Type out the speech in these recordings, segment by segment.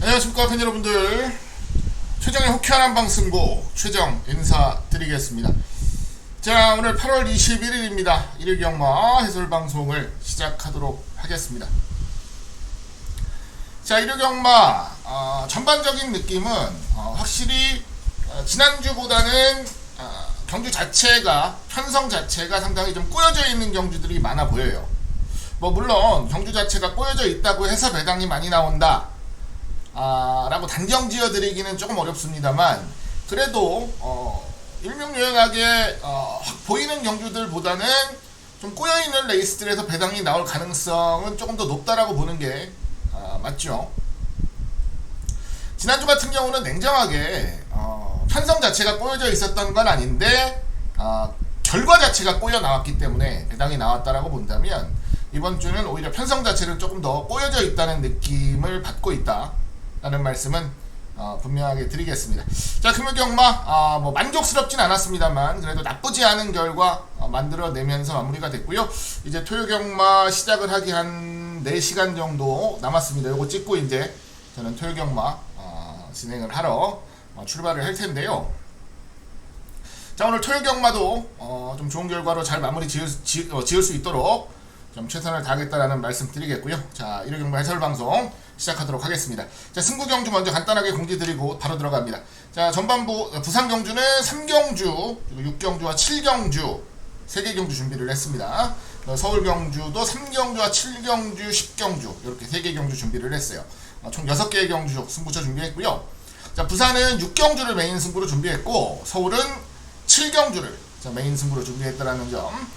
안녕하십니까 팬 여러분들. 최정의 호쾌한 한방승부 최정 인사드리겠습니다. 자, 오늘 8월 21일입니다. 일요경마 해설방송을 시작하도록 하겠습니다. 자, 일요경마 전반적인 느낌은 확실히 지난주보다는 경주 자체가, 편성 자체가 상당히 좀 꼬여져 있는 경주들이 많아 보여요. 뭐 물론 경주 자체가 꼬여져 있다고 해서 배당이 많이 나온다 라고 단정 지어 드리기는 조금 어렵습니다만, 그래도 일명요연하게 확 보이는 경주들보다는 좀 꼬여있는 레이스들에서 배당이 나올 가능성은 조금 더 높다라고 보는 게 맞죠. 지난주 같은 경우는 냉정하게 편성 자체가 꼬여져 있었던 건 아닌데 결과 자체가 꼬여 나왔기 때문에 배당이 나왔다라고 본다면, 이번 주는 오히려 편성 자체는 조금 더 꼬여져 있다는 느낌을 받고 있다 라는 말씀은 분명하게 드리겠습니다. 자, 금요경마 뭐 만족스럽진 않았습니다만 그래도 나쁘지 않은 결과 만들어내면서 마무리가 됐고요. 이제 토요경마 시작을 하기 한 4시간 정도 남았습니다. 요거 찍고 이제 저는 토요경마 진행을 하러 출발을 할 텐데요. 자, 오늘 토요경마도 좀 좋은 결과로 잘 마무리 지을 수 있도록 좀 최선을 다하겠다라는 말씀 드리겠고요. 자, 일요경마 해설방송 시작하도록 하겠습니다. 자, 승부경주 먼저 간단하게 공지드리고 바로 들어갑니다. 자, 전반부 부산경주는 3경주, 그리고 6경주와 7경주 3개 경주 준비를 했습니다. 서울경주도 3경주와 7경주, 10경주 이렇게 3개 경주 준비를 했어요. 총 6개의 경주 승부처 준비했고요. 자, 부산은 6경주를 메인 승부로 준비했고, 서울은 7경주를 메인 승부로 준비했다라는 점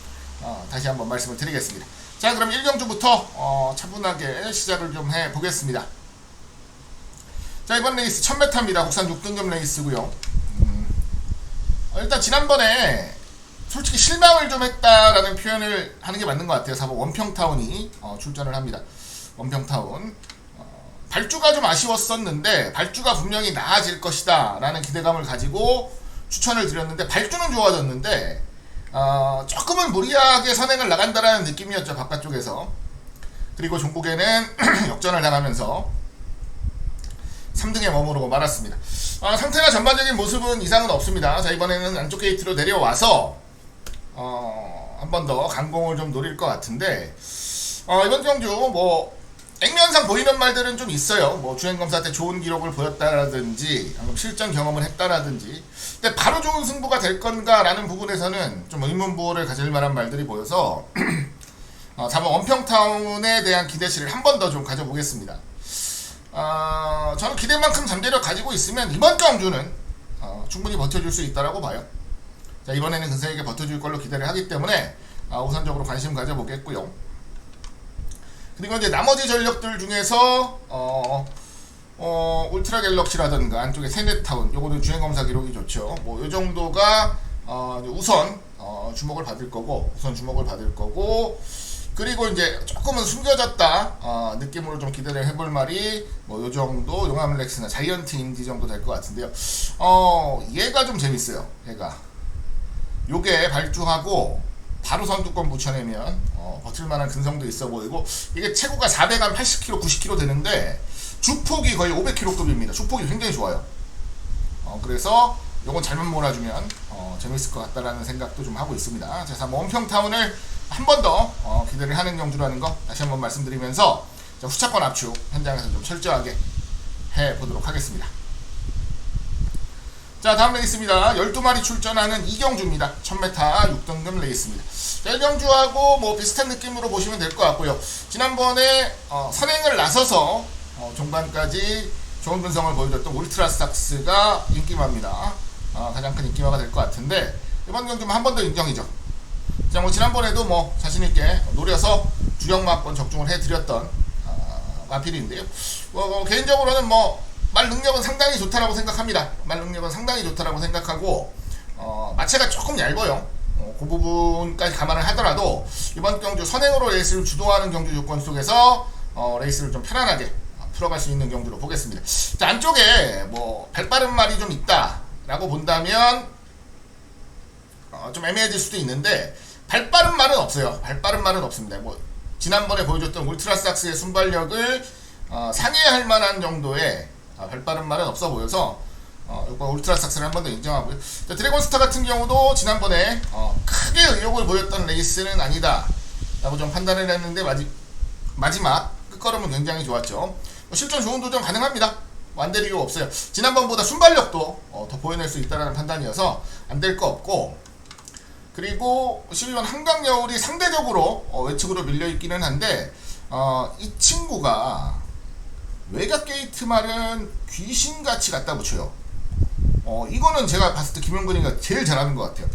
다시 한번 말씀을 드리겠습니다. 자, 그럼 1경주부터 차분하게 시작을 좀 해보겠습니다. 자, 이번 레이스 1000m입니다. 국산 6등급 레이스고요. 일단 지난번에 솔직히 실망을 좀 했다라는 표현을 하는 게 맞는 것 같아요. 4번 원평타운이 출전을 합니다. 원평타운 발주가 좀 아쉬웠었는데, 발주가 분명히 나아질 것이다 라는 기대감을 가지고 추천을 드렸는데, 발주는 좋아졌는데 조금은 무리하게 선행을 나간다라는 느낌이었죠, 바깥쪽에서. 그리고 종국에는 역전을 당하면서 3등에 머무르고 말았습니다. 상태나 전반적인 모습은 이상은 없습니다. 자, 이번에는 안쪽 게이트로 내려와서 한 번 더 강공을 좀 노릴 것 같은데, 이번 경주 뭐 액면상 보이는 말들은 좀 있어요. 뭐 주행검사 때 좋은 기록을 보였다라든지 실전 경험을 했다라든지. 근데 바로 좋은 승부가 될 건가 라는 부분에서는 좀 의문부호를 가질 만한 말들이 보여서 4번 원평타운에 대한 기대치를 한 번 더 좀 가져보겠습니다. 저는 기대만큼 잠재력 가지고 있으면 이번 경주는 충분히 버텨줄 수 있다라고 봐요. 자, 이번에는 근세에게 버텨줄 걸로 기대를 하기 때문에 우선적으로 관심 가져보겠고요. 그리고 이제 나머지 전력들 중에서 울트라 갤럭시라든가 안쪽에 세네타운, 요거는 주행검사 기록이 좋죠. 뭐 요 정도가 우선 주목을 받을 거고, 그리고 이제 조금은 숨겨졌다 느낌으로 좀 기대를 해볼 말이 뭐 요 정도 용암렉스나 자이언트 인디 정도 될 것 같은데요. 얘가 좀 재밌어요. 얘가 요게 발주하고 바로 선두권 붙여내면 버틸만한 근성도 있어 보이고, 이게 최고가 400한 80kg, 90kg 되는데 주폭이 거의 500kg급입니다. 주폭이 굉장히 좋아요. 그래서 요건 잘못 몰아주면 재밌을 것 같다라는 생각도 좀 하고 있습니다. 그래서 원평타운을 한 번 더 기대를 하는 경주라는 거 다시 한번 말씀드리면서, 자, 후차권 압축 현장에서 좀 철저하게 해보도록 하겠습니다. 자, 다음 레이스입니다. 12마리 출전하는 2경주입니다. 1000m 6등급 레이스입니다. 자, 1경주하고 뭐 비슷한 느낌으로 보시면 될 것 같고요. 지난번에 선행을 나서서 종반까지 좋은 근성을 보여줬던 울트라스탁스가 인기마입니다. 가장 큰 인기마가 될 것 같은데, 이번 경주는 한 번 더 인정이죠. 자, 뭐 지난번에도 뭐 자신있게 노려서 주력마권 적중을 해드렸던 마필인데요. 개인적으로는 뭐 말 능력은 상당히 좋다라고 생각합니다. 마체가 조금 얇아요. 그 부분까지 감안을 하더라도 이번 경주 선행으로 레이스를 주도하는 경주 조건 속에서 레이스를 좀 편안하게 풀어갈 수 있는 경주로 보겠습니다. 자, 안쪽에 뭐 발빠른 말이 좀 있다라고 본다면 좀 애매해질 수도 있는데, 발빠른 말은 없어요. 없습니다. 뭐 지난번에 보여줬던 울트라삭스의 순발력을 상회할 만한 정도의 별다른 말은 없어 보여서 이번 울트라삭스를 한 번 더 인정하고요. 자, 드래곤스타 같은 경우도 지난번에 크게 의욕을 보였던 레이스는 아니다 라고 좀 판단을 했는데 마지막 끝걸음은 굉장히 좋았죠. 실전 좋은 도전 가능합니다. 안 될 이유 없어요. 지난번보다 순발력도 더 보여낼 수 있다는 판단이어서 안 될 거 없고, 그리고 12번 한강여울이 상대적으로 외측으로 밀려있기는 한데 이 친구가 외곽 게이트 말은 귀신같이 갖다 붙여요. 이거는 제가 봤을 때 김용근이가 제일 잘하는 것 같아요.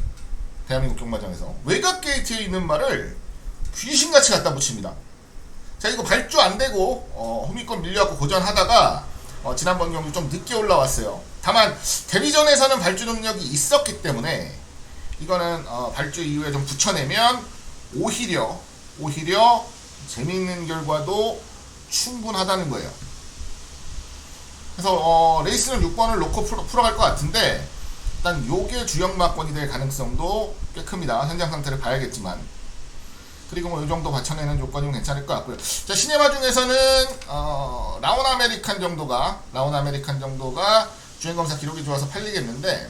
대한민국 경마장에서 외곽 게이트에 있는 말을 귀신같이 갖다 붙입니다. 자, 이거 발주 안되고 호미권 밀려갖고 고전하다가 지난번 경기 좀 늦게 올라왔어요. 다만 데뷔전에서는 발주 능력이 있었기 때문에 이거는 발주 이후에 좀 붙여내면 오히려 재미있는 결과도 충분하다는 거예요. 그래서 레이스는 6번을 놓고 풀어갈 것 같은데 일단 요게 주역 막권이 될 가능성도 꽤 큽니다. 현장 상태를 봐야겠지만. 그리고 뭐 이 정도 받쳐내는 조건이면 괜찮을 것 같고요. 자, 시네마 중에서는 라온 아메리칸 정도가 주행검사 기록이 좋아서 팔리겠는데,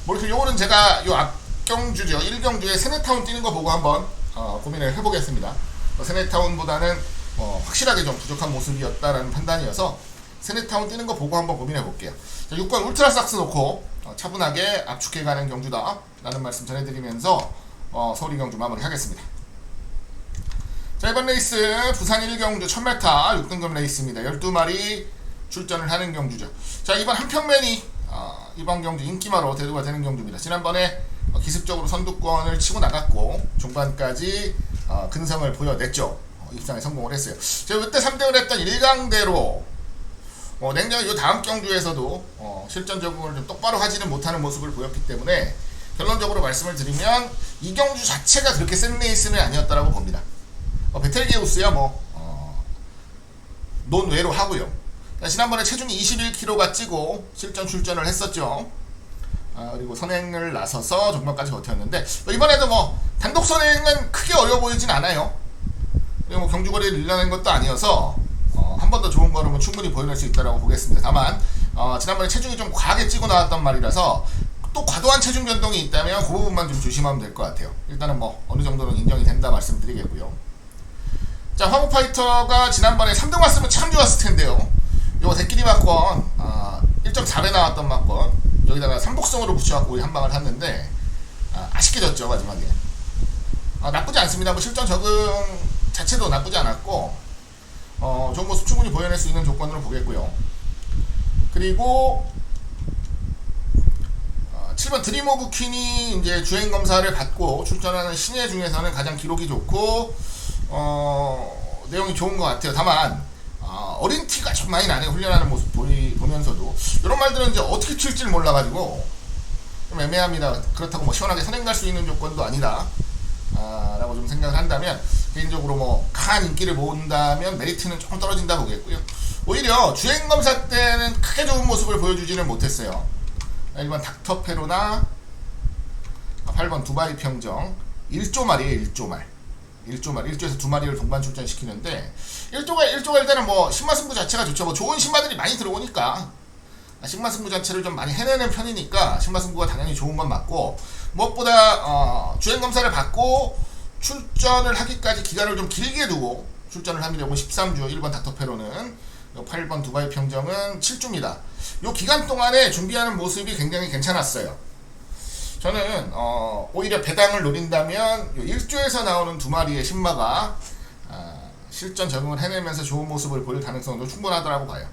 뭐 이렇게 요거는 제가 요 앞경주죠, 1경주에 세네타운 뛰는 거 보고 한번 고민을 해보겠습니다. 세네타운보다는 확실하게 좀 부족한 모습이었다라는 판단이어서 세네타운 뛰는 거 보고 한번 고민해 볼게요. 자, 6번 울트라삭스 놓고 차분하게 압축해가는 경주다 라는 말씀 전해드리면서 서울 2경주 마무리 하겠습니다. 자, 이번 레이스 부산 1경주 1000m 6등급 레이스입니다. 12마리 출전을 하는 경주죠. 자, 이번 한평맨이 이번 경주 인기마로 대두가 되는 경주입니다. 지난번에 기습적으로 선두권을 치고 나갔고 중반까지 근성을 보여냈죠. 입상에 성공을 했어요. 제가 그때 3등을 했던 1강대로 냉정히 이 다음 경주에서도 실전 적응을 좀 똑바로 하지는 못하는 모습을 보였기 때문에 결론적으로 말씀을 드리면 이 경주 자체가 그렇게 센 레이스는 아니었다라고 봅니다. 베텔게우스야 논외로 하고요. 지난번에 체중이 21kg가 찌고 실전 출전을 했었죠. 그리고 선행을 나서서 종반까지 버텼는데 이번에도 단독 선행은 크게 어려워 보이진 않아요. 그리고 경주거리를 늘려낸 것도 아니어서 한 번 더 좋은 걸음은 충분히 보여낼 수 있다고 보겠습니다. 다만 지난번에 체중이 좀 과하게 찌고 나왔단 말이라서 또 과도한 체중 변동이 있다면 그 부분만 좀 조심하면 될 것 같아요. 일단은 어느 정도는 인정이 된다 말씀드리겠고요. 자, 황후파이터가 지난번에 3등 왔으면 참 좋았을 텐데요. 요거 대끼리 막권 1.4배 나왔던 막권 여기다가 삼복성으로 붙여갖고 우리 한 방을 탔는데 아쉽게 졌죠 마지막에. 나쁘지 않습니다. 실전 적응 자체도 나쁘지 않았고 좋은 모습 충분히 보여낼 수 있는 조건으로 보겠고요. 그리고 7번 드림 오브 퀸이 이제 주행 검사를 받고 출전하는 신예 중에서는 가장 기록이 좋고 내용이 좋은 것 같아요. 다만 어린 티가 좀 많이 나네요. 훈련하는 모습 보면서도 이런 말들은 이제 어떻게 칠지 몰라가지고 좀 애매합니다. 그렇다고 시원하게 선행 갈 수 있는 조건도 아니다 라고 좀 생각을 한다면 개인적으로 강한 인기를 모은다면 메리트는 조금 떨어진다 보겠고요. 오히려 주행검사 때는 크게 좋은 모습을 보여주지는 못했어요. 1번 닥터페로나 8번 두바이 평정 1조말이에요. 1조에서 2마리를 동반 출전시키는데 1조가 일단은 신마승부 자체가 좋죠. 좋은 신마들이 많이 들어오니까 신마승부 자체를 좀 많이 해내는 편이니까 신마승부가 당연히 좋은 건 맞고, 무엇보다 주행검사를 받고 출전을 하기까지 기간을 좀 길게 두고 출전을 합니다. 13주 1번 닥터페로는 8번 두바이 평정은 7주입니다. 이 기간 동안에 준비하는 모습이 굉장히 괜찮았어요. 저는 오히려 배당을 노린다면 1주에서 나오는 2마리의 신마가 실전 적응을 해내면서 좋은 모습을 보일 가능성도 충분하다고 봐요.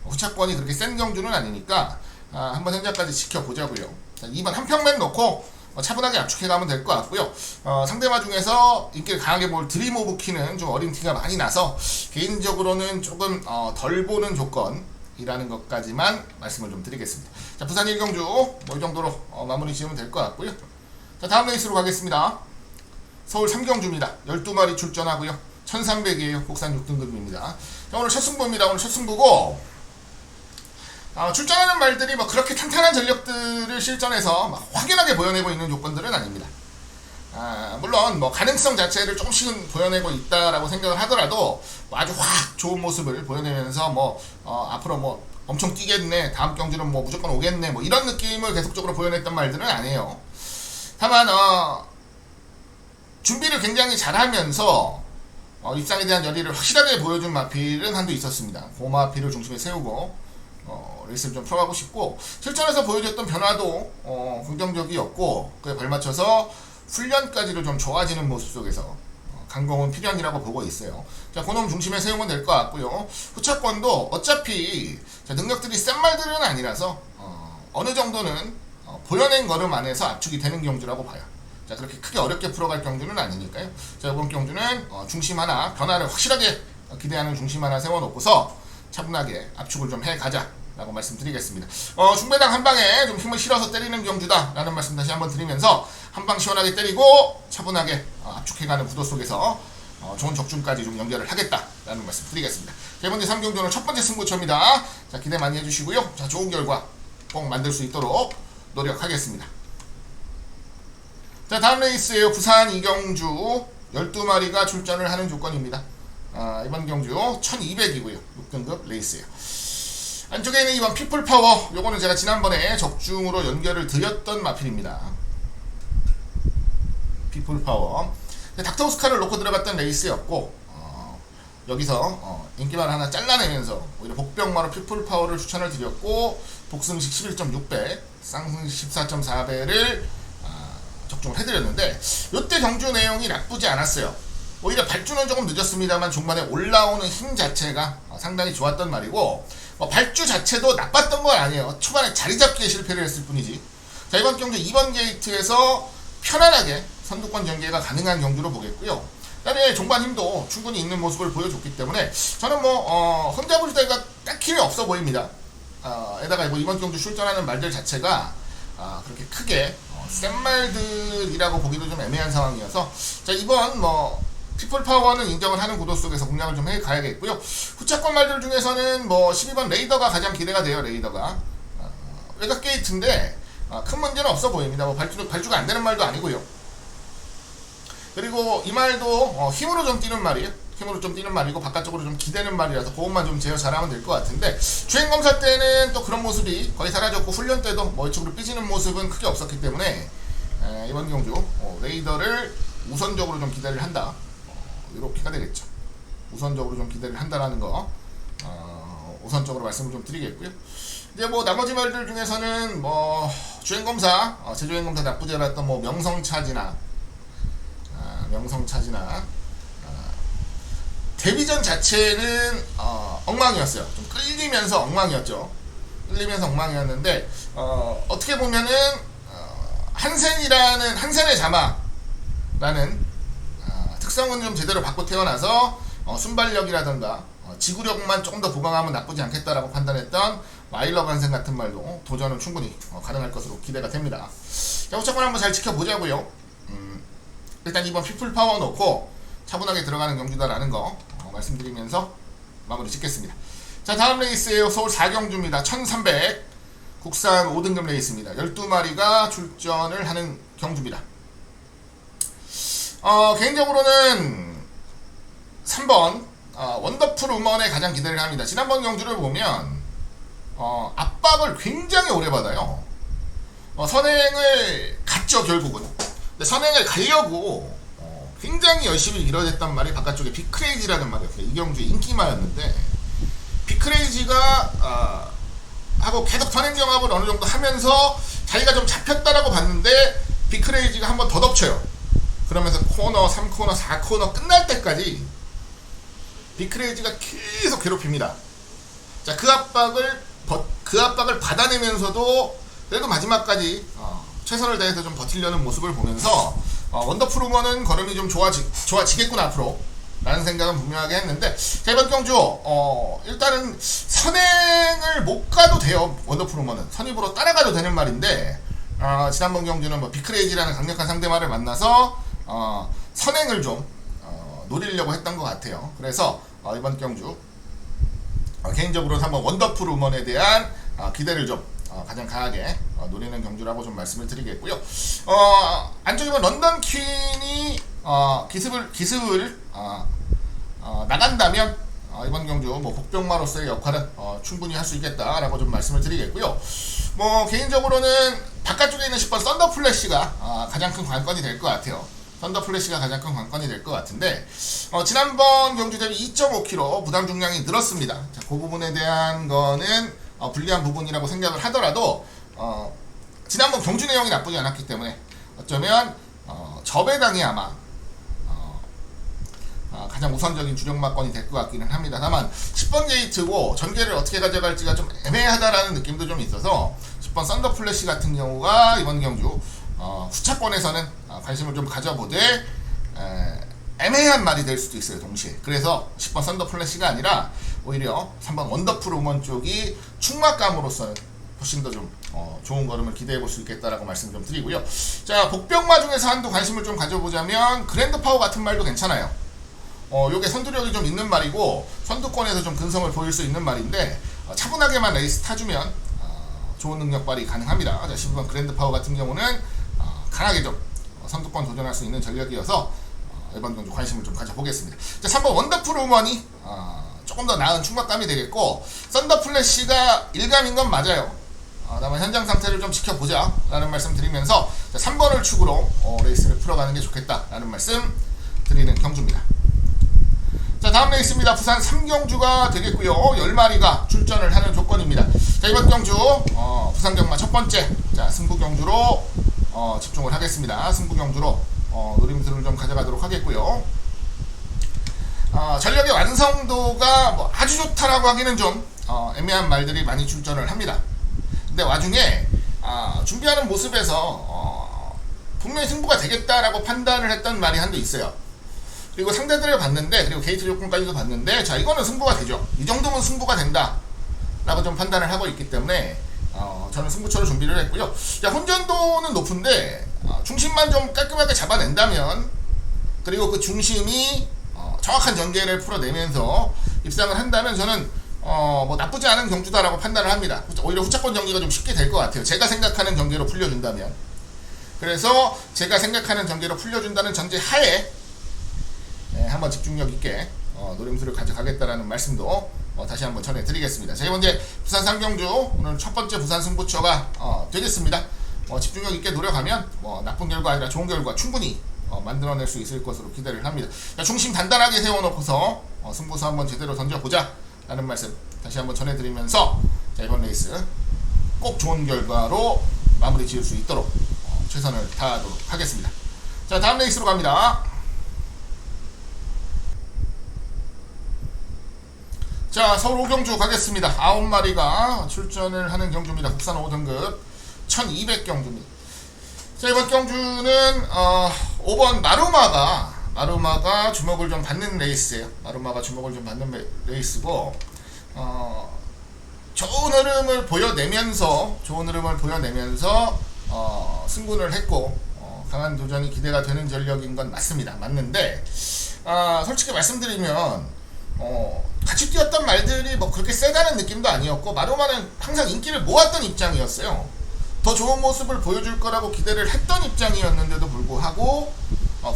후차권이 그렇게 센 경주는 아니니까 한번 현장까지 지켜보자고요. 2번 한평맨 놓고 차분하게 압축해가면 될 것 같고요. 상대마 중에서 인기를 강하게 볼 드림 오브 퀸은 좀 어린 티가 많이 나서 개인적으로는 조금 덜 보는 조건이라는 것까지만 말씀을 좀 드리겠습니다. 자, 부산 1경주 이 정도로 마무리 지으면 될 것 같고요. 자, 다음 레이스로 가겠습니다. 서울 3경주입니다. 12마리 출전하고요. 1300이에요. 국산 6등급입니다. 자, 오늘 첫 승부입니다. 오늘 첫 승부고 출전하는 말들이 그렇게 탄탄한 전력들을 실전에서 확연하게 보여내고 있는 조건들은 아닙니다. 물론 뭐 가능성 자체를 조금씩은 보여내고 있다라고 생각을 하더라도 뭐 아주 확 좋은 모습을 보여내면서 뭐 앞으로 뭐 엄청 뛰겠네, 다음 경주는 뭐 무조건 오겠네, 뭐 이런 느낌을 계속적으로 보여냈던 말들은 아니에요. 다만 준비를 굉장히 잘하면서 입상에 대한 열의를 확실하게 보여준 마필은 한도 있었습니다. 그 마필을 중심에 세우고 레이스를 좀 풀어가고 싶고, 실전에서 보여줬던 변화도 긍정적이었고, 그에 발맞춰서 훈련까지도 좀 좋아지는 모습 속에서 강공은 필연이라고 보고 있어요. 자, 그놈 중심에 세우면 될 것 같고요. 후차권도 어차피 능력들이 센 말들은 아니라서 어느 정도는 보여낸 걸음 안에서 압축이 되는 경주라고 봐요. 자, 그렇게 크게 어렵게 풀어갈 경주는 아니니까요. 자, 이번 경주는 중심 하나, 변화를 확실하게 기대하는 중심 하나 세워놓고서 차분하게 압축을 좀 해가자 라고 말씀드리겠습니다. 중배당 한 방에 좀 힘을 실어서 때리는 경주다 라는 말씀 다시 한번 드리면서 한 방 시원하게 때리고 차분하게 압축해가는 구도 속에서 좋은 적중까지 좀 연결을 하겠다 라는 말씀 드리겠습니다. 세 번째 3경주는 첫 번째 승부처입니다. 자, 기대 많이 해주시고요. 자, 좋은 결과 꼭 만들 수 있도록 노력하겠습니다. 자, 다음 레이스에요. 부산 이경주 12마리가 출전을 하는 조건입니다. 이번 경주 1200이고요. 6등급 레이스에요. 안쪽에 있는 이번 피플파워, 요거는 제가 지난번에 적중으로 연결을 드렸던 마필입니다. 피플파워 닥터오스카를 놓고 들어갔던 레이스였고, 여기서 인기만 하나 잘라내면서 오히려 복병마로 피플파워를 추천을 드렸고, 복승식 11.6배, 쌍승식 14.4배를 적중을 해드렸는데, 요때 경주 내용이 나쁘지 않았어요. 오히려 발주는 조금 늦었습니다만 중반에 올라오는 힘 자체가 상당히 좋았던 말이고, 발주 자체도 나빴던 건 아니에요. 초반에 자리 잡기에 실패를 했을 뿐이지. 자, 이번 경주 2번 게이트에서 편안하게 선두권 전개가 가능한 경주로 보겠고요. 그다음에 종반 힘도 충분히 있는 모습을 보여줬기 때문에 저는 뭐 흠잡을 데가 딱히 없어 보입니다. 에다가 뭐 이번 경주 출전하는 말들 자체가 그렇게 크게 센 말들이라고 보기도 좀 애매한 상황이어서, 자, 이번 뭐 피플파워는 인정을 하는 구도 속에서 공략을 좀 해가야겠고요. 후차권 말들 중에서는 뭐 12번 레이더가 가장 기대가 돼요. 레이더가 외곽 게이트인데 큰 문제는 없어 보입니다. 뭐 발주가 안 되는 말도 아니고요. 그리고 이 말도 힘으로 좀 뛰는 말이에요. 힘으로 좀 뛰는 말이고 바깥쪽으로 좀 기대는 말이라서 그것만 좀 제어 잘하면 될 것 같은데, 주행검사 때는 또 그런 모습이 거의 사라졌고, 훈련 때도 뭐 이쪽으로 삐지는 모습은 크게 없었기 때문에 이번 경주 레이더를 우선적으로 좀 기대를 한다, 이렇게가 되겠죠. 우선적으로 좀 기대를 한다라는 거 우선적으로 말씀을 좀 드리겠고요. 이제 뭐 나머지 말들 중에서는 뭐 주행검사, 제주행검사 나쁘지 않았던 뭐 명성차지나 데뷔전 자체는 엉망이었어요. 좀 끌리면서 엉망이었죠. 끌리면서 엉망이었는데 어떻게 보면은 한센의 자마라는 특성은 좀 제대로 받고 태어나서 순발력이라든가 지구력만 조금 더 보강하면 나쁘지 않겠다라고 판단했던 마일러 반생 같은 말도 도전은 충분히 가능할 것으로 기대가 됩니다. 자, 후차권 한번 잘 지켜보자고요. 일단 이번 피플파워 놓고 차분하게 들어가는 경주다라는 거 말씀드리면서 마무리 짓겠습니다. 자, 다음 레이스에요. 서울 4경주입니다. 1300 국산 5등급 레이스입니다. 12마리가 출전을 하는 경주입니다. 개인적으로는 3번 원더풀 우먼에 가장 기대를 합니다. 지난번 경주를 보면 압박을 굉장히 오래 받아요. 선행을 갔죠, 결국은. 근데 선행을 가려고 굉장히 열심히 밀어냈단 말이 바깥쪽에 빅크레이지라는 말이었어요. 이 경주의 인기마였는데, 빅크레이지가 하고 계속 선행 경합을 어느 정도 하면서 자기가 좀 잡혔다라고 봤는데, 빅크레이지가 한 번 더 덮쳐요. 그러면서 코너, 3코너, 4코너 끝날 때까지 빅크레이지가 계속 괴롭힙니다. 자, 그 압박을 받아내면서도 그래도 마지막까지 최선을 다해서 좀 버티려는 모습을 보면서 원더풀 우먼은 걸음이 좀 좋아지겠구나 앞으로 라는 생각은 분명하게 했는데, 자, 이번 경주 일단은 선행을 못 가도 돼요. 원더풀 우먼은 선입으로 따라가도 되는 말인데, 지난번 경주는 뭐 빅크레이지라는 강력한 상대마를 만나서 선행을 좀 노리려고 했던 것 같아요. 그래서 이번 경주 개인적으로는 한번 원더풀 우먼에 대한 기대를 좀 가장 강하게 노리는 경주라고 좀 말씀을 드리겠고요. 안쪽에 보면 런던 퀸이 기습을 나간다면 이번 경주 뭐 복병마로서의 역할은 충분히 할 수 있겠다라고 좀 말씀을 드리겠고요. 뭐 개인적으로는 바깥쪽에 있는 10번 썬더 플래시가 가장 큰 관건이 될 것 같아요. 썬더 플래시가 가장 큰 관건이 될 것 같은데 지난번 경주 대비 2.5kg 부담 중량이 늘었습니다. 자, 그 부분에 대한 거는 불리한 부분이라고 생각을 하더라도 지난번 경주 내용이 나쁘지 않았기 때문에 어쩌면 저배당이 아마 가장 우선적인 주력마건이 될 것 같기는 합니다. 다만 10번 게이트고 전개를 어떻게 가져갈지가 좀 애매하다라는 느낌도 좀 있어서 10번 썬더 플래시 같은 경우가 이번 경주 후차권에서는 관심을 좀 가져보되 애매한 말이 될 수도 있어요. 동시에. 그래서 10번 썬더 플래시가 아니라 오히려 3번 원더풀 우먼 쪽이 충막감으로서는 훨씬 더 좀 좋은 걸음을 기대해 볼 수 있겠다라고 말씀 좀 드리고요. 자, 복병마 중에서 한도 관심을 좀 가져보자면 그랜드 파워 같은 말도 괜찮아요. 요게 선두력이 좀 있는 말이고 선두권에서 좀 근성을 보일 수 있는 말인데 차분하게만 레이스 타주면 좋은 능력 발휘 가능합니다. 자, 10번 그랜드 파워 같은 경우는 강하게 좀 선두권 도전할 수 있는 전력이어서 이번 경주 관심을 좀 가져보겠습니다. 자, 3번 원더풀 우먼이 조금 더 나은 충격감이 되겠고 썬더 플래시가 일감인 건 맞아요. 다만 현장 상태를 좀 지켜보자 라는 말씀 드리면서 3번을 축으로 레이스를 풀어가는 게 좋겠다 라는 말씀 드리는 경주입니다. 자, 다음 레이스입니다. 부산 3경주가 되겠고요. 10마리가 출전을 하는 조건입니다. 자, 이번 경주 부산 경마 첫 번째 승부 경주로 집중을 하겠습니다. 승부 경주로 노림수를 좀 가져가도록 하겠고요. 전력의 완성도가 뭐 아주 좋다라고 하기는 좀 애매한 말들이 많이 출전을 합니다. 근데 와중에 준비하는 모습에서 분명히 승부가 되겠다라고 판단을 했던 말이 한도 있어요. 그리고 상대들을 봤는데, 그리고 게이트 조건까지도 봤는데, 자, 이거는 승부가 되죠. 이 정도면 승부가 된다 라고 좀 판단을 하고 있기 때문에 저는 승부처로 준비를 했고요. 자, 혼전도는 높은데 중심만 좀 깔끔하게 잡아낸다면, 그리고 그 중심이 정확한 전개를 풀어내면서 입상을 한다면 저는 뭐 나쁘지 않은 경주다라고 판단을 합니다. 오히려 후차권 전개가 좀 쉽게 될 것 같아요. 제가 생각하는 전개로 풀려준다면. 그래서 제가 생각하는 전개로 풀려준다는 전제 하에 한번 집중력 있게 노림수를 가져가겠다라는 말씀도 다시 한번 전해드리겠습니다. 자, 이제 부산 3경주 오늘 첫 번째 부산 승부처가 되겠습니다. 집중력 있게 노력하면 나쁜 결과 아니라 좋은 결과 충분히 만들어낼 수 있을 것으로 기대를 합니다. 자, 중심 단단하게 세워놓고서 승부수 한번 제대로 던져보자 라는 말씀 다시 한번 전해드리면서 자, 이번 레이스 꼭 좋은 결과로 마무리 지을 수 있도록 최선을 다하도록 하겠습니다. 자, 다음 레이스로 갑니다. 자, 서울 5경주 가겠습니다. 9마리가 출전을 하는 경주입니다. 국산 5등급 1200경주입니다. 자, 이번 경주는 5번 마루마가 주목을 좀 받는 레이스예요. 마루마가 주목을 좀 받는 레이스고 좋은 흐름을 보여내면서 승부를 했고 강한 도전이 기대가 되는 전력인 건 맞습니다. 맞는데 솔직히 말씀드리면 같이 뛰었던 말들이 뭐 그렇게 세다는 느낌도 아니었고 마루마는 항상 인기를 모았던 입장이었어요. 더 좋은 모습을 보여줄 거라고 기대를 했던 입장이었는데도 불구하고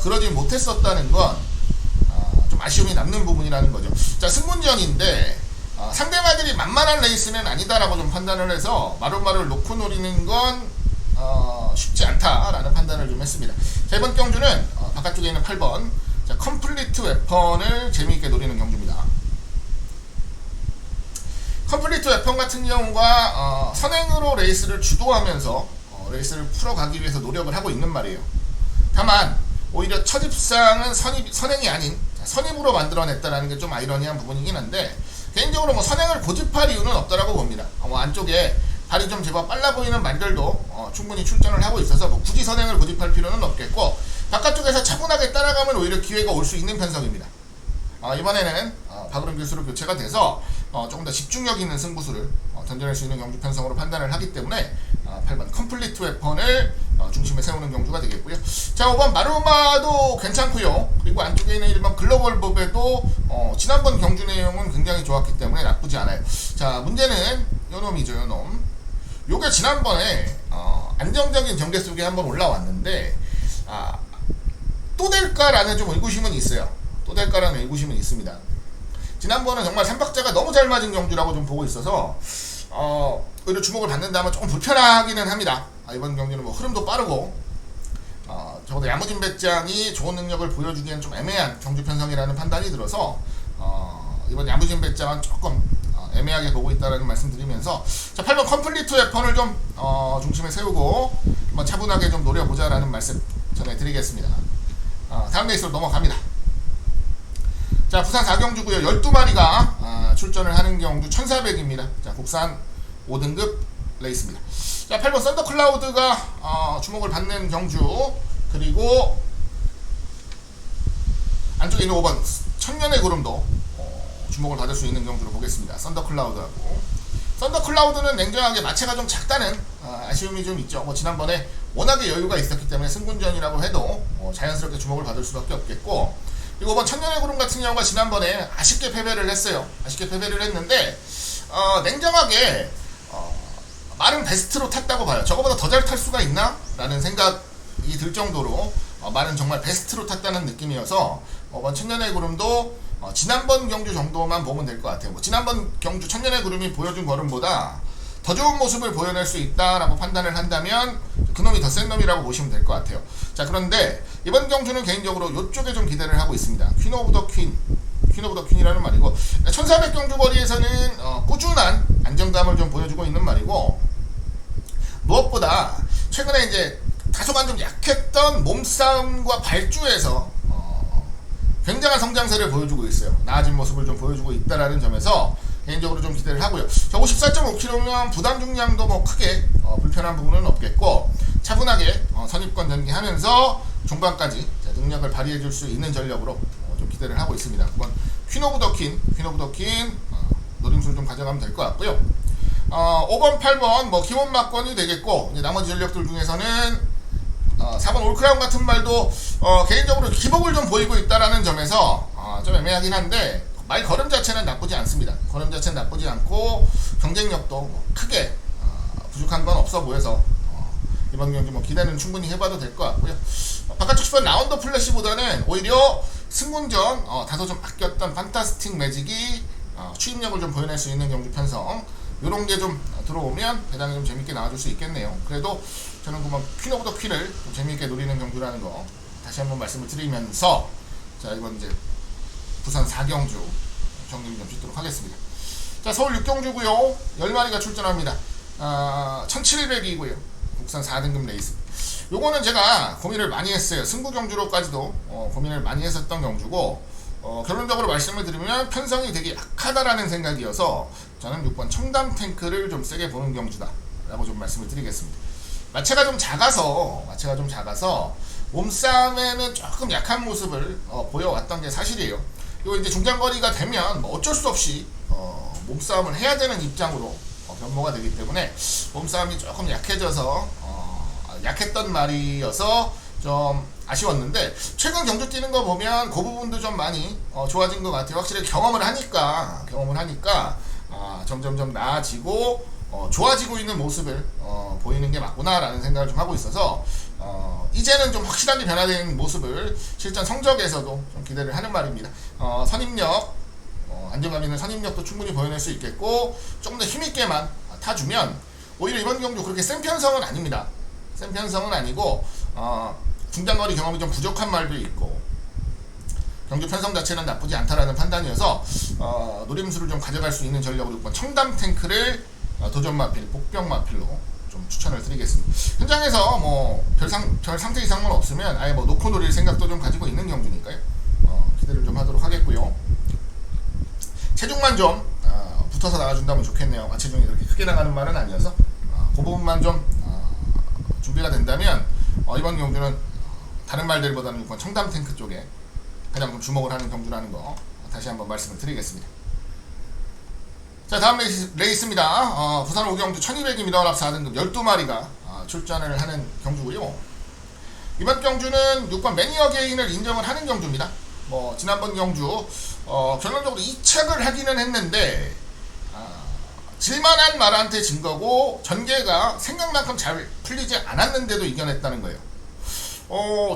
그러지 못했었다는 건 좀 아쉬움이 남는 부분이라는 거죠. 자, 승문전인데 상대마들이 만만한 레이스는 아니다라고 좀 판단을 해서 마루마를 놓고 노리는 건 쉽지 않다라는 판단을 좀 했습니다. 자, 이번 경주는 바깥쪽에 있는 8번 자, 컴플리트 웨펀을 재미있게 노리는 경주입니다. 컴플리트 웨펀 같은 경우가 선행으로 레이스를 주도하면서 레이스를 풀어가기 위해서 노력을 하고 있는 말이에요. 다만 오히려 첫 입상은 선행이 아닌 선입으로 만들어냈다는 게 좀 아이러니한 부분이긴 한데 개인적으로 뭐 선행을 고집할 이유는 없다라고 봅니다. 안쪽에 발이 좀 제법 빨라 보이는 말들도 충분히 출전을 하고 있어서 뭐 굳이 선행을 고집할 필요는 없겠고 바깥쪽에서 차분하게 따라가면 오히려 기회가 올 수 있는 편성입니다. 이번에는 박으름 교수로 교체가 돼서 조금 더 집중력 있는 승부수를 던져낼 수 있는 경주 편성으로 판단을 하기 때문에 8번 컴플리트 웨펀을 중심에 세우는 경주가 되겠고요. 자, 5번 마루마도 괜찮고요. 그리고 안쪽에 있는 1번 글로벌 법에도 지난번 경주 내용은 굉장히 좋았기 때문에 나쁘지 않아요. 자, 문제는 요놈이죠. 요놈 요게 지난번에 안정적인 경계 속에 한번 올라왔는데 또 될까라는 좀 의구심은 있어요. 또 될까라는 의구심은 있습니다. 지난번은 정말 3박자가 너무 잘 맞은 경주라고 좀 보고 있어서 오히려 주목을 받는다면 조금 불편하기는 합니다. 이번 경기는 뭐 흐름도 빠르고 적어도 야무진 배짱이 좋은 능력을 보여주기엔 좀 애매한 경주 편성이라는 판단이 들어서 이번 야무진 배짱은 조금 애매하게 보고 있다는 말씀 드리면서, 자, 8번 컴플리트 웨펀을 좀 중심에 세우고 한번 차분하게 좀 노려보자라는 말씀 전해드리겠습니다. 다음 레이스로 넘어갑니다. 자, 부산 4경주고요. 12마리가 출전을 하는 경주 1400입니다. 자, 국산 5등급 레이스입니다. 자, 8번 썬더클라우드가 주목을 받는 경주, 그리고 안쪽에 있는 5번 천년의 구름도 주목을 받을 수 있는 경주로 보겠습니다. 썬더클라우드하고, 썬더클라우드는 냉정하게 마체가 좀 작다는 아쉬움이 좀 있죠. 뭐 지난번에 워낙에 여유가 있었기 때문에 승군전이라고 해도 자연스럽게 주목을 받을 수밖에 없겠고, 그리고 5번 천년의 구름 같은 경우가 지난번에 아쉽게 패배를 했어요. 아쉽게 패배를 했는데 냉정하게 말은 베스트로 탔다고 봐요. 저거보다 더 잘 탈 수가 있나? 라는 생각이 들 정도로 말은 정말 베스트로 탔다는 느낌이어서 5번 천년의 구름도 지난번 경주 정도만 보면 될 것 같아요. 뭐 지난번 경주 천년의 구름이 보여준 걸음보다 더 좋은 모습을 보여낼 수 있다라고 판단을 한다면 그놈이 더 센 놈이라고 보시면 될 것 같아요. 자, 그런데 이번 경주는 개인적으로 이쪽에 좀 기대를 하고 있습니다. 퀸 오브 더 퀸이라는 말이고, 1400 경주 거리에서는 꾸준한 안정감을 좀 보여주고 있는 말이고, 무엇보다 최근에 이제 다소간 좀 약했던 몸싸움과 발주에서 굉장한 성장세를 보여주고 있어요. 나아진 모습을 좀 보여주고 있다라는 점에서 개인적으로 좀 기대를 하고요. 54.5kg면 부담 중량도 뭐 크게 불편한 부분은 없겠고, 차분하게 선입권 전개하면서 종반까지 능력을 발휘해 줄 수 있는 전력으로 좀 기대를 하고 있습니다. 9번 퀸 오브 더 퀸 노림수를 좀 가져가면 될 것 같고요. 5번 8번 뭐 기본 막권이 되겠고, 이제 나머지 전력들 중에서는 4번 올크라운 같은 말도 개인적으로 기복을 좀 보이고 있다라는 점에서 좀 애매하긴 한데, 말 걸음 자체는 나쁘지 않습니다. 걸음 자체는 나쁘지 않고 경쟁력도 뭐 크게 부족한 건 없어 보여서 이번 경기 뭐 기대는 충분히 해봐도 될 것 같고요. 바깥쪽 10번 라운더 플래시보다는 오히려 승군전 다소 좀 아꼈던 판타스틱 매직이 추임력을 좀 보여낼 수 있는 경주 편성, 요런 게 좀 들어오면 대단히 좀 재밌게 나와줄 수 있겠네요. 그래도 저는 그만 퀸 오브 더 퀸을 좀 재밌게 노리는 경주라는 거 다시 한번 말씀을 드리면서, 자, 이건 이제 부산 4경주 정리 좀 짓도록 하겠습니다. 자, 서울 6경주고요. 10마리가 출전합니다. 1700이고요. 국산 4등급 레이스. 요거는 제가 고민을 많이 했어요. 승부 경주로까지도 고민을 많이 했었던 경주고, 결론적으로 말씀을 드리면 편성이 되게 약하다라는 생각이어서 저는 6번 청담 탱크를 좀 세게 보는 경주다 라고 좀 말씀을 드리겠습니다. 마체가 좀 작아서 몸싸움에는 조금 약한 모습을 보여왔던 게 사실이에요. 그리고 이제 중장거리가 되면 뭐 어쩔 수 없이 몸싸움을 해야 되는 입장으로 변모가 되기 때문에 몸싸움이 조금 약해져서 약했던 말이어서 좀 아쉬웠는데, 최근 경주 뛰는 거 보면 그 부분도 좀 많이 좋아진 것 같아요. 확실히 경험을 하니까 점점점 나아지고 좋아지고 있는 모습을 보이는 게 맞구나라는 생각을 좀 하고 있어서 이제는 좀 확실하게 변화된 모습을 실전 성적에서도 좀 기대를 하는 말입니다. 선입력, 안정감 있는 선입력도 충분히 보여낼 수 있겠고, 조금 더 힘있게만 타주면 오히려 이번 경주 그렇게 센 편성은 아닙니다. 센 편성은 아니고 중장거리 경험이 좀 부족한 말도 있고 경주 편성 자체는 나쁘지 않다라는 판단이어서 노림수를 좀 가져갈 수 있는 전력으로 6번 청담 탱크를 도전 마필, 복병 마필로 좀 추천을 드리겠습니다. 현장에서 뭐 별 상태 이상은 없으면 아예 뭐 놓고 노릴 생각도 좀 가지고 있는 경주니까요. 기대를 좀 하도록 하겠고요. 체중만 좀 붙어서 나가준다면 좋겠네요. 체중이 그렇게 크게 나가는 말은 아니어서 그 부분만 좀 준비가 된다면 이번 경주는 다른 말들보다는 6번 청담 탱크 쪽에 가장 좀 주목을 하는 경주라는 거 다시 한번 말씀을 드리겠습니다. 자, 다음 레이스입니다. 부산 5경주 1200입니다. 연합 4등급 12마리가 출전을 하는 경주고요. 이번 경주는 6번 매니어 게인을 인정을 하는 경주입니다. 뭐 지난번 경주 결론적으로 2착을 하기는 했는데 질만한 말한테 진 거고 전개가 생각만큼 잘 풀리지 않았는데도 이겨냈다는 거예요.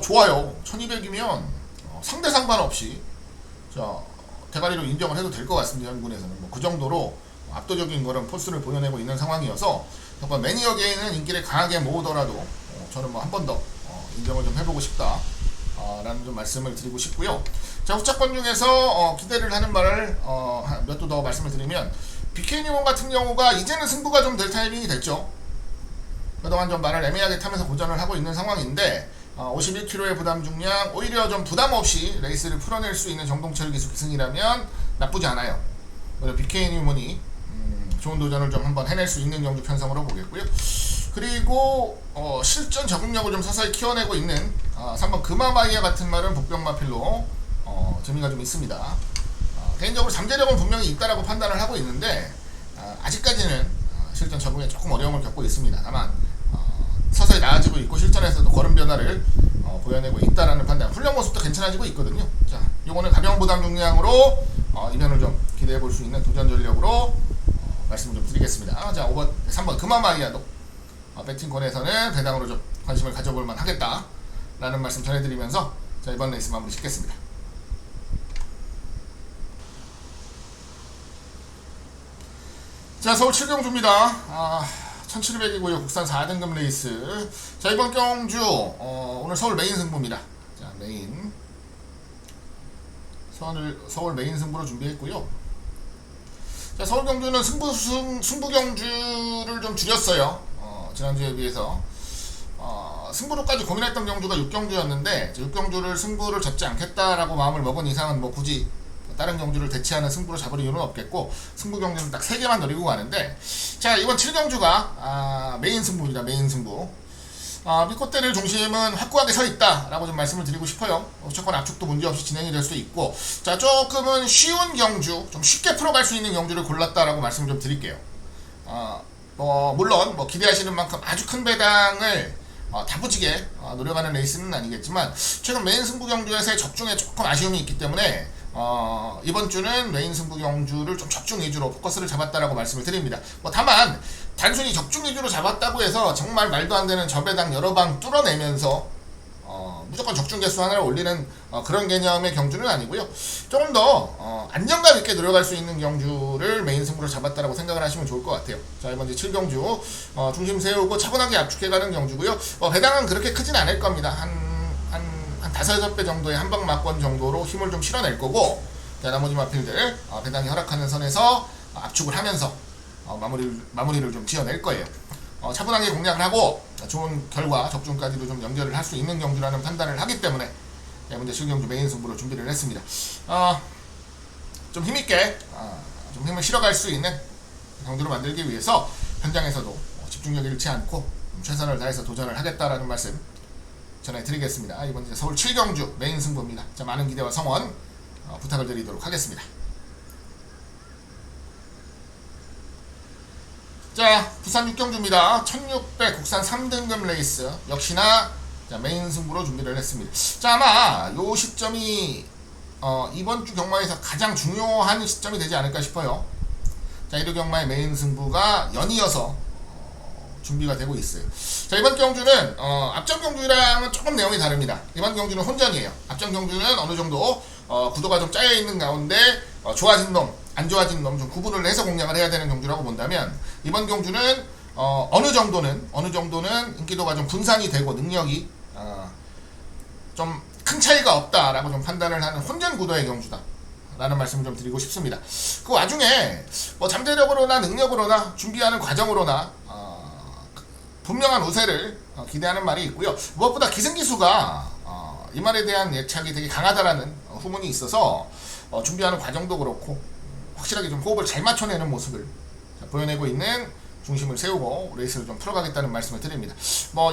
좋아요. 1200이면 상대 상관없이 자 대가리로 인정을 해도 될 것 같습니다. 현군에서는 뭐 그 정도로 압도적인 그런 포스를 보여내고 있는 상황이어서 정말 매니어 게임은 인기를 강하게 모으더라도 저는 뭐 한 번 더 인정을 좀 해보고 싶다 라는 좀 말씀을 드리고 싶고요. 자, 후차권 중에서 기대를 하는 말을 몇 도 더 말씀을 드리면 BK뉴원 같은 경우가 이제는 승부가 좀 될 타이밍이 됐죠. 그동안 좀 말을 애매하게 타면서 고전을 하고 있는 상황인데 51kg의 부담 중량 오히려 좀 부담 없이 레이스를 풀어낼 수 있는 정동철 기수 기승이라면 나쁘지 않아요. BK뉴원이 좋은 도전을 좀 한번 해낼 수 있는 경주 편성으로 보겠고요. 그리고 실전 적응력을 좀 서서히 키워내고 있는 3번 금화마이아 같은 말은 복병마필로 재미가 좀 있습니다. 개인적으로 잠재력은 분명히 있다라고 판단을 하고 있는데 아직까지는 실전 적응에 조금 어려움을 겪고 있습니다. 다만 서서히 나아지고 있고 실전에서도 걸음 변화를 보여내고 있다라는 판단. 훈련 모습도 괜찮아지고 있거든요. 자, 요거는 가벼운 부담 중량으로 이변을 좀 기대해 볼 수 있는 도전 전력으로 말씀을 좀 드리겠습니다. 자, 3번 금화마이아도 배팅권에서는 배당으로 좀 관심을 가져볼 만 하겠다라는 말씀 전해드리면서 자, 이번 레이스 마무리 짓겠습니다. 자, 서울 7경주입니다. 1700이고요. 국산 4등급 레이스. 자, 이번 경주 오늘 서울 메인 승부입니다. 자, 메인 서울 메인 승부로 준비했고요. 자, 서울 경주는 승부 경주를 좀 줄였어요. 지난주에 비해서 승부로까지 고민했던 경주가 6경주였는데 6경주를 승부를 잡지 않겠다라고 마음을 먹은 이상은 뭐 굳이 다른 경주를 대체하는 승부를 잡을 이유는 없겠고 승부 경주는 딱 3개만 노리고 가는데 자, 이번 7경주가 메인 승부입니다. 메인 승부. 미코테를 중심은 확고하게 서 있다라고 좀 말씀을 드리고 싶어요. 무조건 압축도 문제없이 진행이 될 수 있고 자, 조금은 쉬운 경주, 좀 쉽게 풀어갈 수 있는 경주를 골랐다라고 말씀을 좀 드릴게요. 물론 기대하시는 만큼 아주 큰 배당을 다부지게 노려가는 레이스는 아니겠지만 최근 메인 승부 경주에서의 적중에 조금 아쉬움이 있기 때문에 이번 주는 메인 승부 경주를 좀 적중 위주로 포커스를 잡았다라고 말씀을 드립니다. 다만 단순히 적중 위주로 잡았다고 해서 정말 말도 안 되는 저배당 여러 방 뚫어내면서 무조건 적중 개수 하나를 올리는 그런 개념의 경주는 아니고요. 조금 더 안정감 있게 들어갈 수 있는 경주를 메인 승부로 잡았다라고 생각을 하시면 좋을 것 같아요. 자, 이번 이제 7경주 중심 세우고 차분하게 압축해가는 경주고요. 배당은 그렇게 크진 않을 겁니다. 한 5-6배 정도의 한방 막권 정도로 힘을 좀 실어낼 거고 나머지 마필들 배당이 허락하는 선에서 압축을 하면서 마무리를 좀 지어낼 거예요. 차분하게 공략을 하고 좋은 결과 적중까지도 좀 연결을 할 수 있는 경주라는 판단을 하기 때문에 이제 7경주 메인 승부로 준비를 했습니다. 좀 힘있게 좀 힘을 실어갈 수 있는 경주를 만들기 위해서 현장에서도 집중력 잃지 않고 최선을 다해서 도전을 하겠다라는 말씀 전해드리겠습니다. 이번 이제 서울 7경주 메인 승부입니다. 자, 많은 기대와 성원 부탁을 드리도록 하겠습니다. 자, 부산 6경주입니다. 1600 국산 3등급 레이스 역시나 자, 메인 승부로 준비를 했습니다. 자, 아마 요 시점이 이번 주 경마에서 가장 중요한 시점이 되지 않을까 싶어요. 자, 1호 경마의 메인 승부가 연이어서 준비가 되고 있어요. 자, 이번 경주는 앞전 경주랑은 조금 내용이 다릅니다. 이번 경주는 혼전이에요. 앞전 경주는 어느 정도 구도가 좀 짜여 있는 가운데 좋아진 놈, 안 좋아진 놈 좀 구분을 해서 공략을 해야 되는 경주라고 본다면 이번 경주는 어느 정도는 인기도가 좀 분산이 되고 능력이 좀 큰 차이가 없다라고 좀 판단을 하는 혼전 구도의 경주다 라는 말씀을 좀 드리고 싶습니다. 그 와중에 잠재력으로나 능력으로나 준비하는 과정으로나 분명한 우세를 기대하는 말이 있고요. 무엇보다 기승기수가 이 말에 대한 예측이 되게 강하다라는 후문이 있어서 준비하는 과정도 그렇고 확실하게 좀 호흡을 잘 맞춰내는 모습을 보여내고 있는 중심을 세우고 레이스를 좀 풀어가겠다는 말씀을 드립니다.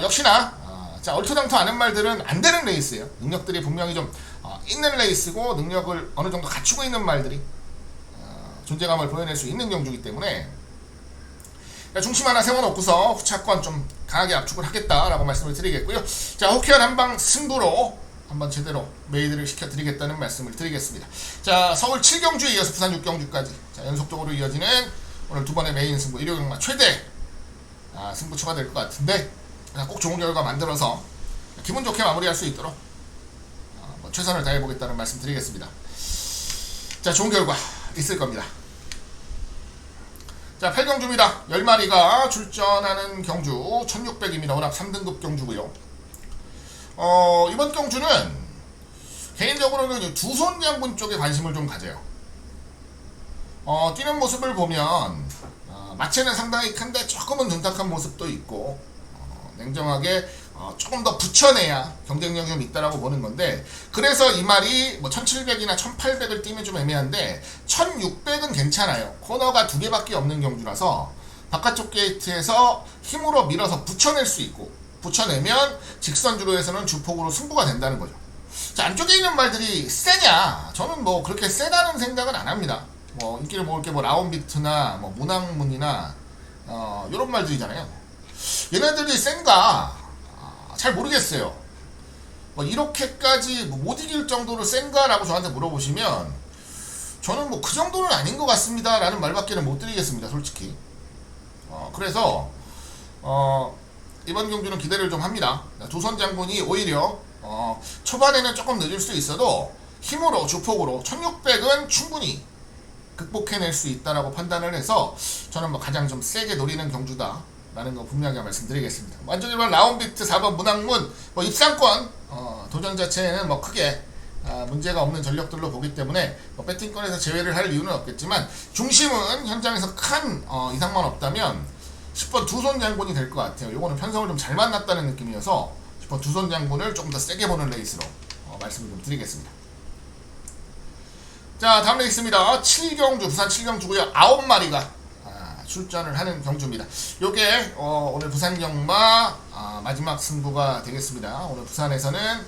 역시나 자, 얼토당토 않은 말들은 안 되는 레이스예요. 능력들이 분명히 좀 있는 레이스고 능력을 어느 정도 갖추고 있는 말들이 존재감을 보여낼 수 있는 경주이기 때문에 중심 하나 세워놓고서 후차권 좀 강하게 압축을 하겠다라고 말씀을 드리겠고요. 자, 호쾌한 한방 승부로 한번 제대로 메이드를 시켜드리겠다는 말씀을 드리겠습니다. 자, 서울 7경주에 이어서 부산 6경주까지 자, 연속적으로 이어지는 오늘 두 번의 메인 승부 1호 경마 최대 승부처가 될 것 같은데 꼭 좋은 결과 만들어서 기분 좋게 마무리할 수 있도록 최선을 다해보겠다는 말씀 드리겠습니다. 자, 좋은 결과 있을 겁니다. 자, 8경주입니다. 10마리가 출전하는 경주 1600입니다. 워낙 3등급 경주고요. 이번 경주는 개인적으로는 두손 장군 쪽에 관심을 좀 가져요. 뛰는 모습을 보면 마체는 상당히 큰데 조금은 둔탁한 모습도 있고 냉정하게 조금 더 붙여내야 경쟁력이 좀 있다라고 보는 건데, 그래서 이 말이 뭐 1700이나 1800을 뛰면 좀 애매한데 1600은 괜찮아요. 코너가 두 개밖에 없는 경주라서 바깥쪽 게이트에서 힘으로 밀어서 붙여낼 수 있고, 붙여내면 직선주로에서는 주폭으로 승부가 된다는 거죠. 자, 안쪽에 있는 말들이 세냐? 저는 뭐 그렇게 세다는 생각은 안 합니다. 뭐 인기를 모을 게 뭐 라온비트나 뭐 문학문이나 이런 말들이잖아요. 얘네들이 센가 잘 모르겠어요. 뭐 이렇게까지 못 이길 정도로 센가라고 저한테 물어보시면 저는 뭐 그 정도는 아닌 것 같습니다 라는 말밖에는 못 드리겠습니다, 솔직히. 그래서 이번 경주는 기대를 좀 합니다. 두손 장군이 오히려 초반에는 조금 늦을 수 있어도 힘으로 주폭으로 1600은 충분히 극복해낼 수 있다라고 판단을 해서 저는 뭐 가장 좀 세게 노리는 경주다 라는 거 분명하게 말씀드리겠습니다. 완전 1번 라운비트, 4번 문학문, 뭐 입상권 도전 자체에는 뭐 크게 문제가 없는 전력들로 보기 때문에 뭐 배팅권에서 제외를 할 이유는 없겠지만, 중심은 현장에서 큰 이상만 없다면 10번 두손 장군이 될 것 같아요. 요거는 편성을 좀 잘 만났다는 느낌이어서 10번 두손 장군을 조금 더 세게 보는 레이스로 말씀을 좀 드리겠습니다. 자, 다음 레이스입니다. 7경주, 부산 7경주고요. 9마리가 출전을 하는 경주입니다. 요게 오늘 부산 경마 마지막 승부가 되겠습니다. 오늘 부산에서는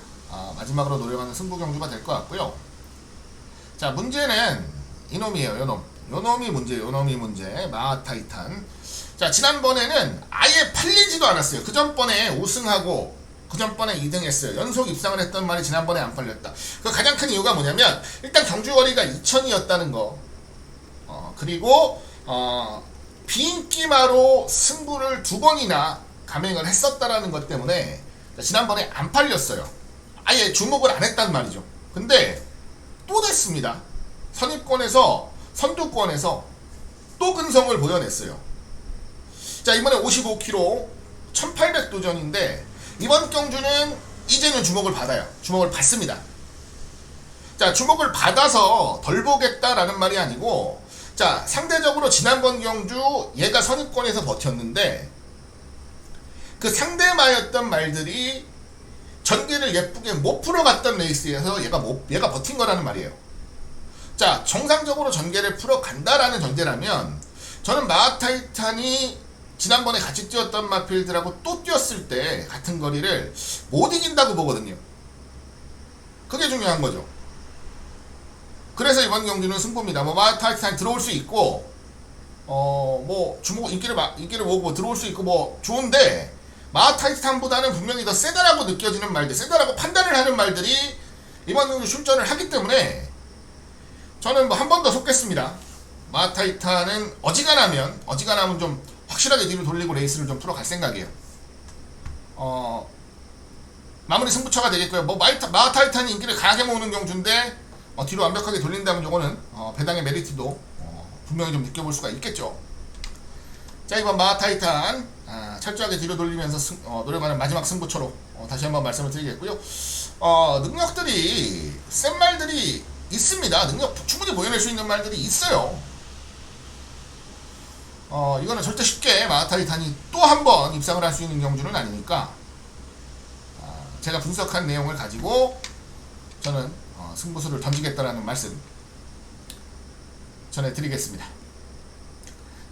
마지막으로 노려가는 승부 경주가 될 것 같고요. 자, 문제는 이놈이에요. 요놈이 문제예요. 요놈이 문제. 마하타이탄. 자, 지난번에는 아예 팔리지도 않았어요. 그 전번에 우승하고 그 전번에 2등 했어요. 연속 입상을 했던 말이 지난번에 안 팔렸다. 그 가장 큰 이유가 뭐냐면 일단 경주거리가 2000이었다는 거, 그리고 비인기마로 승부를 2번이나 감행을 했었다라는 것 때문에 지난번에 안 팔렸어요. 아예 주목을 안 했단 말이죠. 근데 또 됐습니다. 선입권에서 선두권에서 또 근성을 보여냈어요. 자, 이번에 55kg 1800 도전인데 이번 경주는 이제는 주목을 받아요. 주목을 받습니다. 자, 주목을 받아서 덜 보겠다라는 말이 아니고, 자, 상대적으로 지난번 경주 얘가 선입권에서 버텼는데 그 상대마였던 말들이 전개를 예쁘게 못 풀어갔던 레이스에서 얘가 버틴 거라는 말이에요. 자, 정상적으로 전개를 풀어간다라는 전제라면 저는 마하타이탄이 지난번에 같이 뛰었던 마필드라고 또 뛰었을 때 같은 거리를 못 이긴다고 보거든요. 그게 중요한 거죠. 그래서 이번 경기는 승부입니다. 뭐 마하타이탄이 들어올 수 있고 뭐 주목 인기를 모으고 들어올 수 있고 뭐 좋은데, 마하타이탄보다는 분명히 더 세다라고 느껴지는 말들, 세다라고 판단을 하는 말들이 이번 경기 출전을 하기 때문에 저는 뭐 한 번 더 속겠습니다. 마하타이탄은 어지간하면 좀 확실하게 뒤로 돌리고 레이스를 좀 풀어갈 생각이에요. 마무리 승부처가 되겠고요. 뭐 마하타이탄이 인기를 강하게 모으는 경주인데 뒤로 완벽하게 돌린다면 요거는 배당의 메리트도 분명히 좀 느껴볼 수가 있겠죠. 자, 이번 마하타이탄 철저하게 뒤로 돌리면서 노려가는 마지막 승부처로 다시 한번 말씀을 드리겠고요. 능력들이 센 말들이 있습니다. 능력 충분히 보여낼 수 있는 말들이 있어요. 이거는 절대 쉽게 마하타이탄이 또 한 번 입상을 할 수 있는 경주는 아니니까 제가 분석한 내용을 가지고 저는 승부수를 던지겠다라는 말씀 전해드리겠습니다.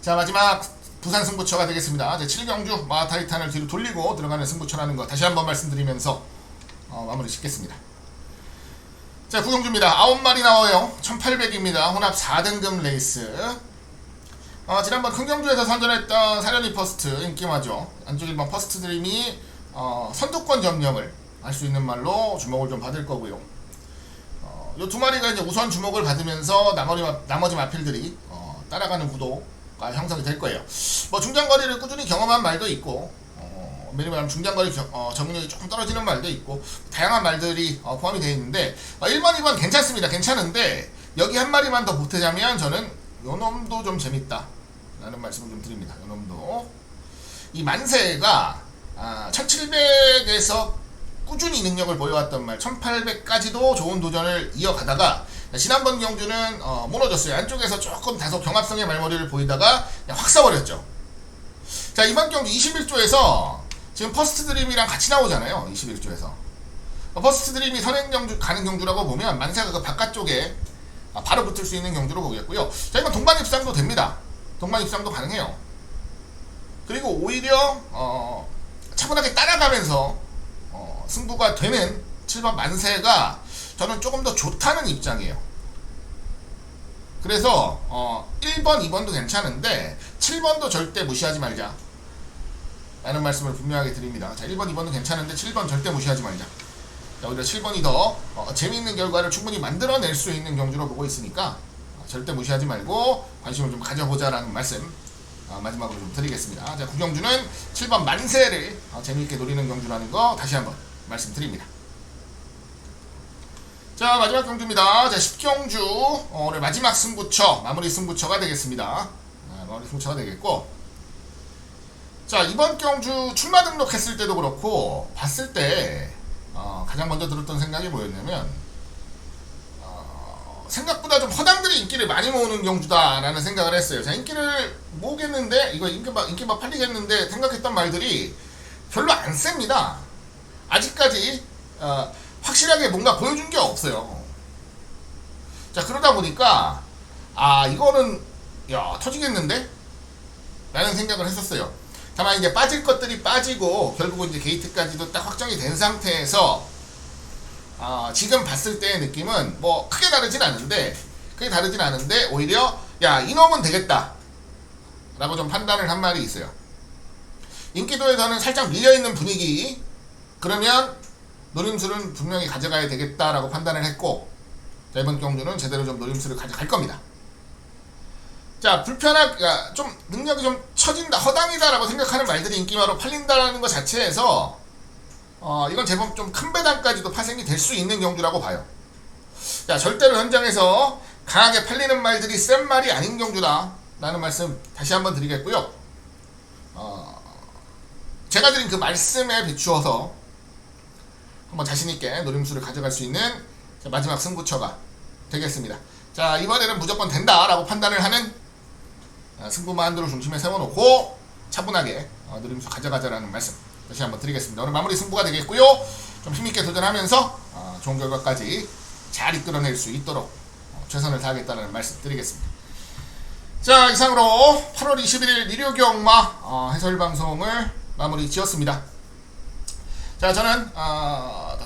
자, 마지막 부산 승부처가 되겠습니다. 제 7경주 마하타이탄을 뒤로 돌리고 들어가는 승부처라는 거 다시 한번 말씀드리면서 마무리 짓겠습니다. 자, 9경주입니다. 9마리 나와요. 1800입니다. 혼합 4등급 레이스. 지난번 큰 경주에서 선전했던 사려니 퍼스트 인기마죠. 안쪽 1번 퍼스트 드림이 선두권 점령을 할 수 있는 말로 주목을 좀 받을 거고요. 요 두 마리가 이제 우선 주목을 받으면서 나머지 마필들이 따라가는 구도 형성이 될 거예요. 뭐 중장거리를 꾸준히 경험한 말도 있고, 매일 말하면 중장거리 적응력이 조금 떨어지는 말도 있고, 다양한 말들이 포함이 되어 있는데 1번, 2번 괜찮습니다. 괜찮은데 여기 한 마리만 더 보태자면 저는 요 놈도 좀 재밌다 라는 말씀을 좀 드립니다. 요 놈도 이 만세가 1700에서 꾸준히 능력을 보여왔던 말 1800까지도 좋은 도전을 이어가다가 지난번 경주는 무너졌어요. 안쪽에서 조금 다소 경합성의 말머리를 보이다가 확 써버렸죠. 자, 이번 경주 21조에서 지금 퍼스트 드림이랑 같이 나오잖아요. 21조에서 퍼스트 드림이 선행 경주 가는 경주라고 보면 만세가 그 바깥쪽에 바로 붙을 수 있는 경주로 보겠고요. 자, 이건 동반 입상도 됩니다. 동반 입상도 가능해요. 그리고 오히려 차분하게 따라가면서 승부가 되는 7번 만세가 저는 조금 더 좋다는 입장이에요. 그래서 1번, 2번도 괜찮은데 7번도 절대 무시하지 말자 라는 말씀을 분명하게 드립니다. 자, 1번, 2번도 괜찮은데 7번 절대 무시하지 말자. 자, 오히려 7번이 더 재미있는 결과를 충분히 만들어낼 수 있는 경주로 보고 있으니까 절대 무시하지 말고 관심을 좀 가져보자 라는 말씀 마지막으로 좀 드리겠습니다. 자, 구경주는 7번 만세를 재미있게 노리는 경주라는 거 다시 한번 말씀드립니다. 자, 마지막 경주입니다. 자, 10경주 오늘 마지막 승부처, 마무리 승부처가 되겠습니다. 마무리 승부처가 되겠고, 자, 이번 경주 출마 등록했을 때도 그렇고 봤을 때 가장 먼저 들었던 생각이 뭐였냐면 생각보다 좀 허당들이 인기를 많이 모으는 경주다라는 생각을 했어요. 자, 인기를 모으겠는데 이거 인기 막 팔리겠는데 생각했던 말들이 별로 안 셉니다. 아직까지 확실하게 뭔가 보여준 게 없어요. 자, 그러다 보니까 이거는 터지겠는데? 라는 생각을 했었어요. 다만 이제 빠질 것들이 빠지고 결국은 이제 게이트까지도 딱 확정이 된 상태에서 지금 봤을 때의 느낌은 뭐 크게 다르진 않은데 오히려 이놈은 되겠다 라고 좀 판단을 한 말이 있어요. 인기도에서는 살짝 밀려있는 분위기, 그러면 노림수는 분명히 가져가야 되겠다라고 판단을 했고, 자, 이번 경주는 제대로 좀 노림수를 가져갈 겁니다. 자, 좀 능력이 좀 처진다, 허당이다 라고 생각하는 말들이 인기마로 팔린다라는 것 자체에서 이건 제법 좀 큰 배당까지도 파생이 될 수 있는 경주라고 봐요. 자, 절대로 현장에서 강하게 팔리는 말들이 센 말이 아닌 경주다 라는 말씀 다시 한번 드리겠고요. 제가 드린 그 말씀에 비추어서 한번 자신있게 노림수를 가져갈 수 있는 마지막 승부처가 되겠습니다. 자, 이번에는 무조건 된다 라고 판단을 하는 승부만두를 중심에 세워놓고 차분하게 노림수 가져가자라는 말씀 다시 한번 드리겠습니다. 오늘 마무리 승부가 되겠고요. 좀 힘있게 도전하면서 좋은 결과까지 잘 이끌어낼 수 있도록 최선을 다하겠다는 말씀 드리겠습니다. 자, 이상으로 8월 21일 일요경마 해설방송을 마무리 지었습니다. 자, 저는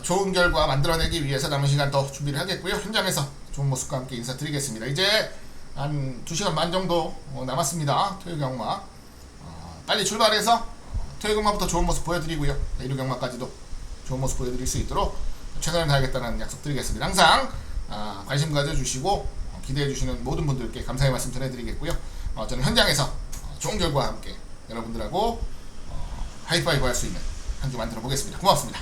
좋은 결과 만들어내기 위해서 남은 시간 더 준비를 하겠고요. 현장에서 좋은 모습과 함께 인사드리겠습니다. 이제 한 2시간 반 정도 남았습니다. 토요경마 빨리 출발해서 토요경마부터 좋은 모습 보여드리고요. 일요경마까지도 좋은 모습 보여드릴 수 있도록 최선을 다하겠다는 약속 드리겠습니다. 항상 관심 가져주시고 기대해주시는 모든 분들께 감사의 말씀 전해드리겠고요. 저는 현장에서 좋은 결과와 함께 여러분들하고 하이파이브 할 수 있는 한 주 만들어 보겠습니다. 고맙습니다.